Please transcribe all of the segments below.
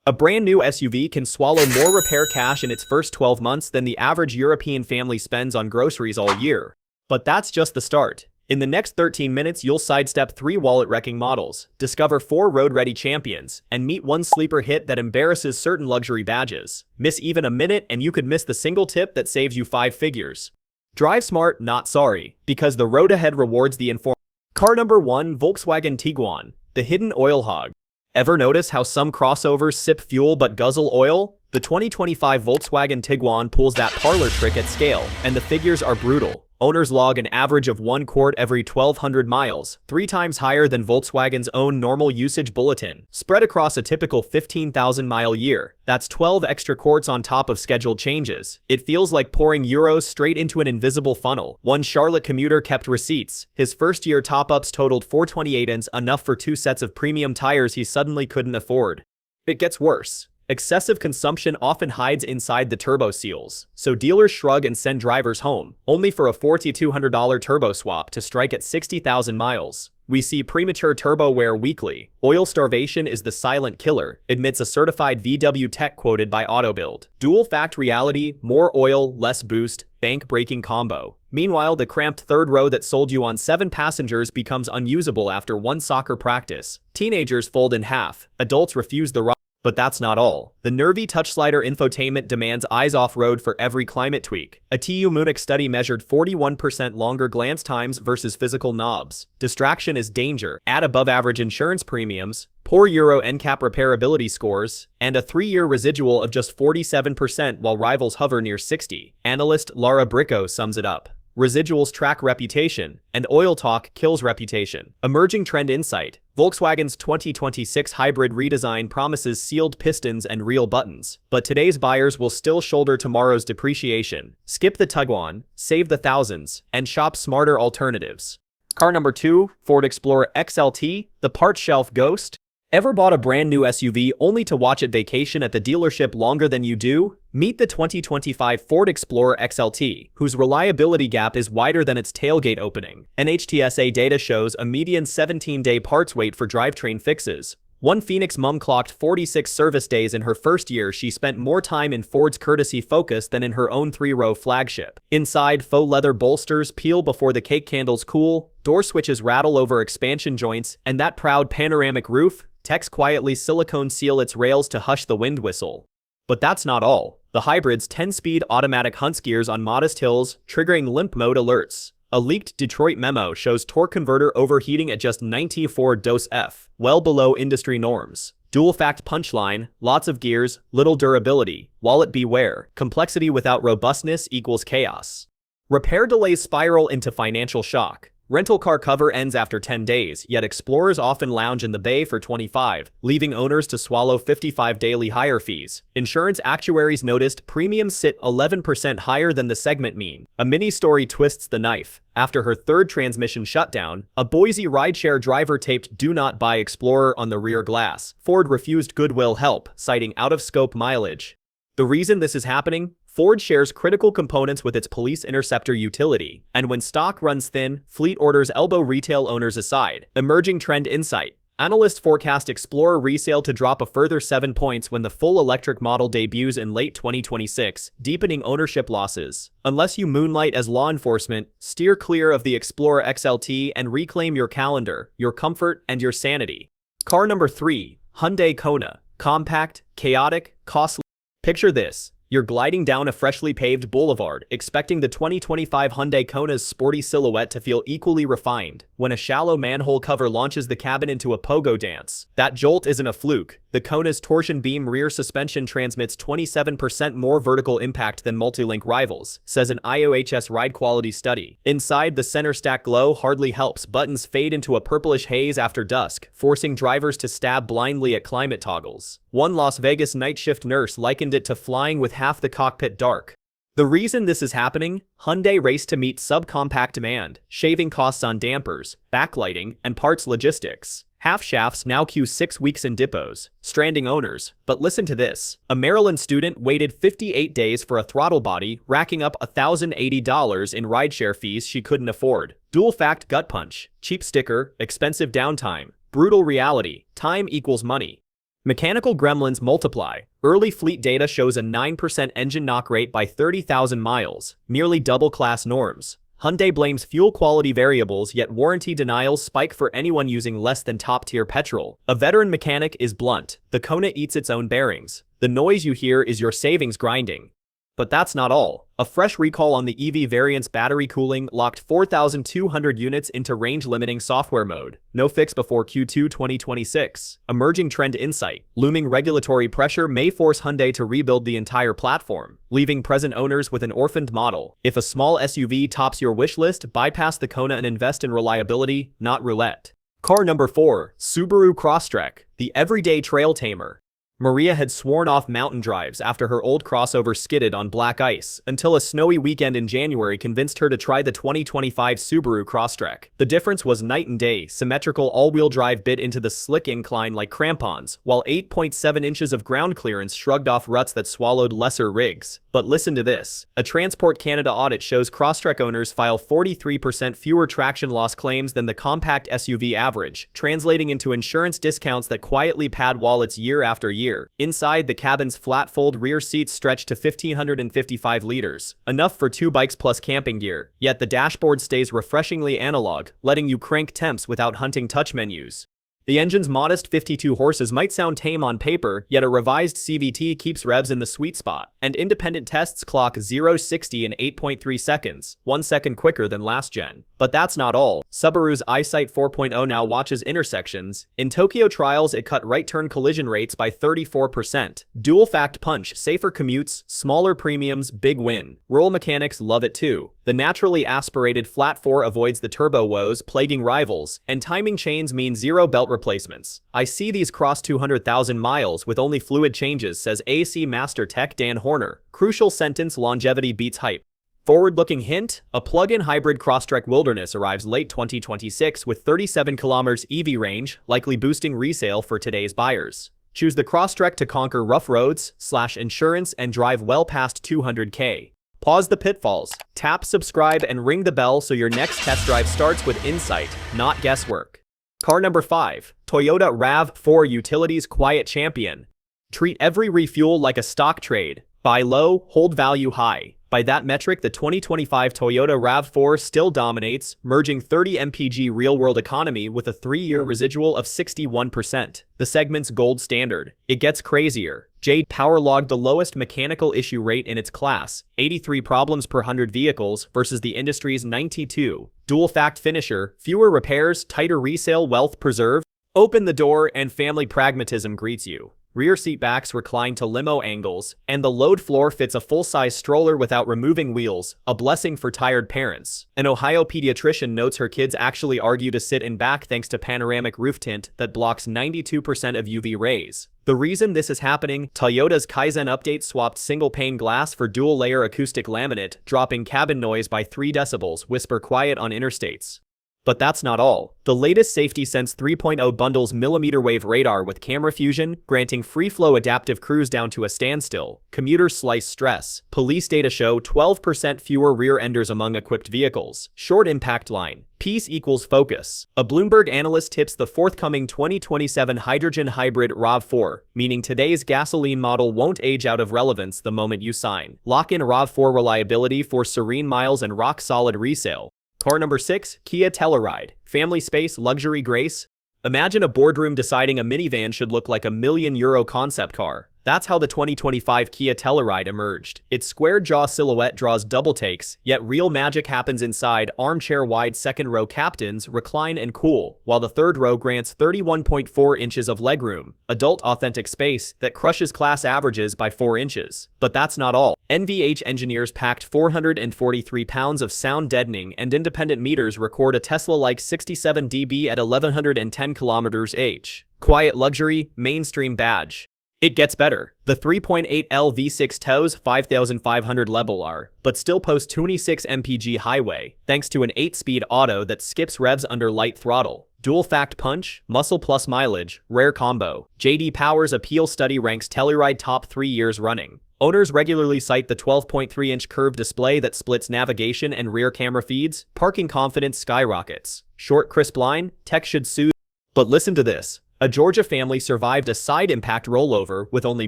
A brand new SUV can swallow more repair cash in its first 12 months than the average European family spends on groceries all year. But that's just the start. In the next 13 minutes, you'll sidestep 3 wallet-wrecking models, discover 4 road-ready champions, and meet one sleeper hit that embarrasses certain luxury badges. Miss even a minute and you could miss the single tip that saves you 5 figures. Drive smart, not sorry, because the road ahead rewards the informed. Car number 1, Volkswagen Tiguan, the hidden oil hog. Ever notice how some crossovers sip fuel but guzzle oil? The 2025 Volkswagen Tiguan pulls that parlor trick at scale, and the figures are brutal. Owners log an average of 1 quart every 1,200 miles, 3 times higher than Volkswagen's own normal usage bulletin. Spread across a typical 15,000-mile year, that's 12 extra quarts on top of scheduled changes. It feels like pouring euros straight into an invisible funnel. One Charlotte commuter kept receipts. His first-year top-ups totaled 428 and enough for 2 sets of premium tires he suddenly couldn't afford. It gets worse. Excessive consumption often hides inside the turbo seals, so dealers shrug and send drivers home, only for a $4,200 turbo swap to strike at 60,000 miles. We see premature turbo wear weekly. Oil starvation is the silent killer, admits a certified VW tech quoted by AutoBuild. Dual-fact reality, more oil, less boost, bank-breaking combo. Meanwhile, the cramped third row that sold you on 7 passengers becomes unusable after 1 soccer practice. Teenagers fold in half. Adults refuse the ride. But that's not all. The nervy touchslider infotainment demands eyes off-road for every climate tweak. A TU Munich study measured 41% longer glance times versus physical knobs. Distraction is danger. Add above-average insurance premiums, poor Euro NCAP repairability scores, and a 3-year residual of just 47% while rivals hover near 60%. Analyst Laura Bricco sums it up. Residuals track reputation, and oil talk kills reputation. Emerging trend insight. Volkswagen's 2026 hybrid redesign promises sealed pistons and real buttons, but today's buyers will still shoulder tomorrow's depreciation. Skip the Tiguan, save the thousands, and shop smarter alternatives. Car number 2, Ford Explorer XLT, the part shelf ghost. Ever bought a brand new SUV only to watch it vacation at the dealership longer than you do? Meet the 2025 Ford Explorer XLT, whose reliability gap is wider than its tailgate opening. NHTSA data shows a median 17-day parts wait for drivetrain fixes. One Phoenix mom clocked 46 service days in her first year. She spent more time in Ford's courtesy Focus than in her own 3-row flagship. Inside, faux leather bolsters peel before the cake candles cool, door switches rattle over expansion joints, and that proud panoramic roof, techs quietly silicone seal its rails to hush the wind whistle. But that's not all. The hybrid's 10-speed automatic hunts gears on modest hills, triggering limp mode alerts. A leaked Detroit memo shows torque converter overheating at just 94 dose-F, well below industry norms. Dual-fact punchline, lots of gears, little durability. Wallet beware, complexity without robustness equals chaos. Repair delays spiral into financial shock. Rental car cover ends after 10 days, yet Explorers often lounge in the bay for 25, leaving owners to swallow 55 daily hire fees. Insurance actuaries noticed premiums sit 11% higher than the segment mean. A mini-story twists the knife. After her 3rd transmission shutdown, a Boise rideshare driver taped "Do Not Buy Explorer" on the rear glass. Ford refused goodwill help, citing out-of-scope mileage. The reason this is happening? Ford shares critical components with its Police Interceptor utility, and when stock runs thin, fleet orders elbow retail owners aside. Emerging trend insight. Analysts forecast Explorer resale to drop a further 7 points when the full electric model debuts in late 2026, deepening ownership losses. Unless you moonlight as law enforcement, steer clear of the Explorer XLT and reclaim your calendar, your comfort, and your sanity. Car number 3, Hyundai Kona. Compact, chaotic, costly. Picture this. You're gliding down a freshly paved boulevard, expecting the 2025 Hyundai Kona's sporty silhouette to feel equally refined, when a shallow manhole cover launches the cabin into a pogo dance. That jolt isn't a fluke. The Kona's torsion beam rear suspension transmits 27% more vertical impact than multi-link rivals, says an IOHS ride quality study. Inside, the center stack glow hardly helps. Buttons fade into a purplish haze after dusk, forcing drivers to stab blindly at climate toggles. One Las Vegas night shift nurse likened it to flying with half the cockpit dark. The reason this is happening? Hyundai raced to meet subcompact demand, shaving costs on dampers, backlighting, and parts logistics. Half shafts now queue 6 weeks in depots, stranding owners. But listen to this. A Maryland student waited 58 days for a throttle body, racking up $1,080 in rideshare fees she couldn't afford. Dual-fact gut punch, cheap sticker, expensive downtime. Brutal reality, time equals money. Mechanical gremlins multiply. Early fleet data shows a 9% engine knock rate by 30,000 miles, nearly double class norms. Hyundai blames fuel quality variables, yet warranty denials spike for anyone using less than top-tier petrol. A veteran mechanic is blunt. The Kona eats its own bearings. The noise you hear is your savings grinding. But that's not all. A fresh recall on the EV variant's battery cooling locked 4,200 units into range-limiting software mode. No fix before Q2 2026. Emerging trend insight. Looming regulatory pressure may force Hyundai to rebuild the entire platform, leaving present owners with an orphaned model. If a small SUV tops your wish list, bypass the Kona and invest in reliability, not roulette. Car number 4. Subaru Crosstrek, the everyday trail tamer. Maria had sworn off mountain drives after her old crossover skidded on black ice, until a snowy weekend in January convinced her to try the 2025 Subaru Crosstrek. The difference was night and day. Symmetrical all-wheel drive bit into the slick incline like crampons, while 8.7 inches of ground clearance shrugged off ruts that swallowed lesser rigs. But listen to this. A Transport Canada audit shows Crosstrek owners file 43% fewer traction loss claims than the compact SUV average, translating into insurance discounts that quietly pad wallets year after year. Inside, the cabin's flat-fold rear seats stretch to 1,555 liters, enough for 2 bikes plus camping gear. Yet the dashboard stays refreshingly analog, letting you crank temps without hunting touch menus. The engine's modest 52 horses might sound tame on paper, yet a revised CVT keeps revs in the sweet spot, and independent tests clock 0-60 in 8.3 seconds, 1 second quicker than last gen. But that's not all. Subaru's EyeSight 4.0 now watches intersections. In Tokyo trials, it cut right-turn collision rates by 34%. Dual-fact punch, safer commutes, smaller premiums, big win. Rural mechanics love it too. The naturally aspirated flat 4 avoids the turbo woes plaguing rivals, and timing chains mean 0 belt replacements. I see these cross 200,000 miles with only fluid changes, says AC Master Tech Dan Horner. Crucial sentence: longevity beats hype. Forward-looking hint: a plug-in hybrid Crosstrek Wilderness arrives late 2026 with 37 km EV range, likely boosting resale for today's buyers. Choose the Crosstrek to conquer rough roads, slash insurance, and drive well past 200K. Pause the pitfalls, tap subscribe, and ring the bell so your next test drive starts with insight, not guesswork. Car number 5. Toyota RAV4 Utilities Quiet Champion. Treat every refuel like a stock trade. Buy low, hold value high. By that metric, the 2025 Toyota RAV4 still dominates, merging 30 mpg real-world economy with a 3-year residual of 61%. The segment's gold standard. It gets crazier. J Power logged the lowest mechanical issue rate in its class, 83 problems per 100 vehicles versus the industry's 92. Dual-fact finisher, fewer repairs, tighter resale, wealth preserved. Open the door and family pragmatism greets you. Rear seat backs recline to limo angles, and the load floor fits a full-size stroller without removing wheels, a blessing for tired parents. An Ohio pediatrician notes her kids actually argue to sit in back thanks to panoramic roof tint that blocks 92% of UV rays. The reason this is happening: Toyota's Kaizen update swapped single-pane glass for dual-layer acoustic laminate, dropping cabin noise by 3 decibels, whisper quiet on interstates. But that's not all. The latest Safety Sense 3.0 bundles millimeter wave radar with camera fusion, granting free-flow adaptive cruise down to a standstill. Commuters slice stress. Police data show 12% fewer rear-enders among equipped vehicles. Short impact line. Peace equals focus. A Bloomberg analyst tips the forthcoming 2027 hydrogen hybrid RAV4, meaning today's gasoline model won't age out of relevance the moment you sign. Lock in RAV4 reliability for serene miles and rock-solid resale. Car number 6, Kia Telluride. Family space, luxury grace. Imagine a boardroom deciding a minivan should look like a €1 million concept car. That's how the 2025 Kia Telluride emerged. Its square jaw silhouette draws double takes, yet real magic happens inside. Armchair-wide second-row captains recline and cool, while the third row grants 31.4 inches of legroom, adult authentic space that crushes class averages by 4 inches. But that's not all. NVH engineers packed 443 pounds of sound deadening, and independent meters record a Tesla-like 67 dB at 1110 km/h. Quiet luxury, mainstream badge. It gets better. The 3.8L V6 tows 5,500 level R, but still posts 26 mpg highway, thanks to an 8-speed auto that skips revs under light throttle. Dual-fact punch, muscle plus mileage, rare combo. J.D. Power's appeal study ranks Telluride top 3 years running. Owners regularly cite the 12.3-inch curved display that splits navigation and rear camera feeds. Parking confidence skyrockets. Short, crisp line, tech should soothe. But listen to this. A Georgia family survived a side impact rollover with only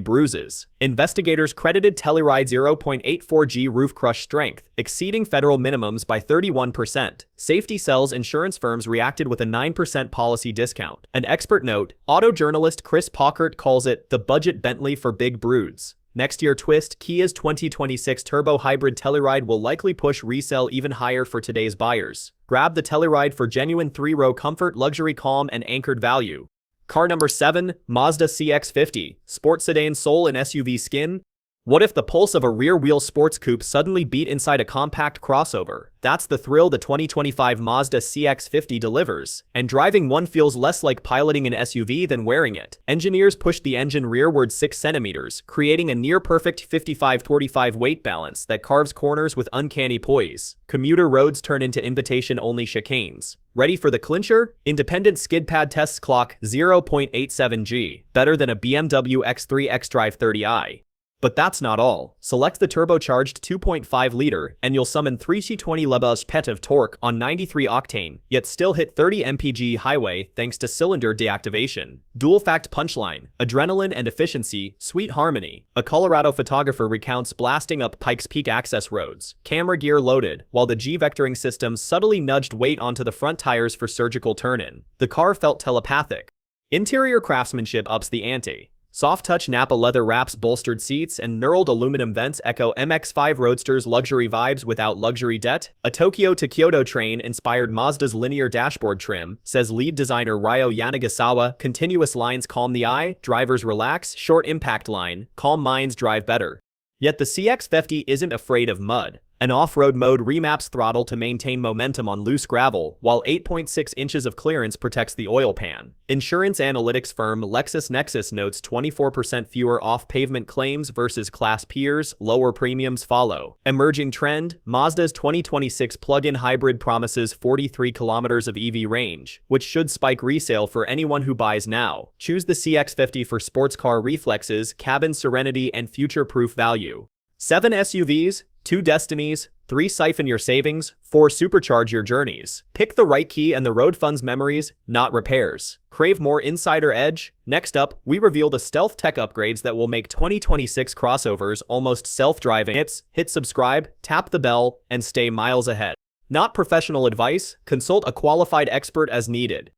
bruises. Investigators credited Telluride 0.84G roof crush strength, exceeding federal minimums by 31%. Safety sells insurance firms reacted with a 9% policy discount. An expert note, auto journalist Chris Pockert calls it the budget Bentley for big broods. Next year twist, Kia's 2026 turbo hybrid Telluride will likely push resale even higher for today's buyers. Grab the Telluride for genuine 3-row comfort, luxury, calm, and anchored value. Car number 7, Mazda CX50, sports sedan soul and SUV skin. What if the pulse of a rear-wheel sports coupe suddenly beat inside a compact crossover? That's the thrill the 2025 Mazda CX50 delivers, and driving one feels less like piloting an SUV than wearing it. Engineers pushed the engine rearward 6 centimeters, creating a near-perfect 55-45 weight balance that carves corners with uncanny poise. Commuter roads turn into invitation-only chicanes. Ready for the clincher? Independent skid pad tests clock 0.87G, better than a BMW X3 xDrive 30i. But that's not all. Select the turbocharged 2.5-liter, and you'll summon 320 lb-ft of torque on 93 octane, yet still hit 30 mpg highway thanks to cylinder deactivation. Dual fact punchline: adrenaline and efficiency, sweet harmony. A Colorado photographer recounts blasting up Pikes Peak access roads, camera gear loaded, while the G-vectoring system subtly nudged weight onto the front tires for surgical turn-in. The car felt telepathic. Interior craftsmanship ups the ante. Soft-touch Nappa leather wraps bolstered seats and knurled aluminum vents echo MX-5 Roadster's luxury vibes without luxury debt. A Tokyo to Kyoto train inspired Mazda's linear dashboard trim, says lead designer Ryo Yanagisawa. Continuous lines calm the eye, drivers relax. Short impact line, calm minds drive better. Yet the CX50 isn't afraid of mud. An off-road mode remaps throttle to maintain momentum on loose gravel, while 8.6 inches of clearance protects the oil pan. Insurance analytics firm LexisNexis notes 24% fewer off-pavement claims versus class peers, lower premiums follow. Emerging trend, Mazda's 2026 plug-in hybrid promises 43 kilometers of EV range, which should spike resale for anyone who buys now. Choose the CX50 for sports car reflexes, cabin serenity, and future-proof value. 7 SUVs, 2 destinies, 3 siphon your savings, 4 supercharge your journeys. Pick the right key and the road funds memories, not repairs. Crave more insider edge? Next up, we reveal the stealth tech upgrades that will make 2026 crossovers almost self-driving. Hit subscribe, tap the bell, and stay miles ahead. Not professional advice, consult a qualified expert as needed.